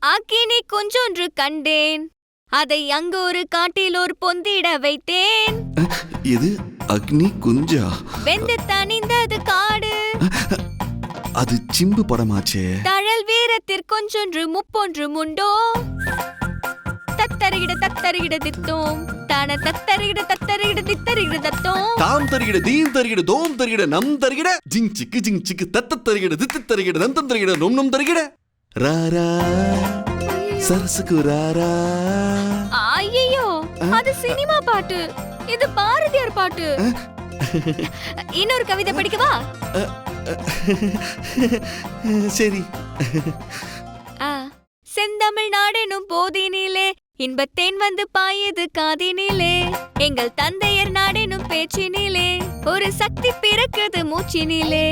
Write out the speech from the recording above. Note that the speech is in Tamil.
அக்கினி குஞ்சொன்று கண்டேன், அதை அங்கு ஒரு காட்டில் ஒரு பொந்திட வைத்தேன். இது அக்னி குஞ்சா? வெந்து தணிந்தது காடு. அது சிம்பு படமாச்சே. தழல் வீரத்திற்கொன்றொன்று முப்பொன்றும் உண்டோ. தத்தருகிட தத்தருகிட தித்தோம் தான தத்தருகிட தத்தருகிட தித்தருகிட தத்தோம். தாம் தருகிட தீம் தருகிட தோம் தருகிட நம் தருகிட ஜிங் சிக்கு தத்த தருகிட தித்து தருகிட நந்தம் தருகிட நொம் நொம் தருகிட ராரா சரசுக்கு ராரா. ஐயோ, அது சினிமா பாட்டு, இது பாரதியார் பாட்டு. இன்னொரு கவிதை படிக்கவா? சரி. செந்தமிழ் நாடெனும் போதினிலே இன்பத்தேன் வந்து பாயுது காதினிலே. எங்கள் தந்தையர் நாடெனும் பேச்சினிலே ஒரு சக்தி பிறக்குது மூச்சினிலே.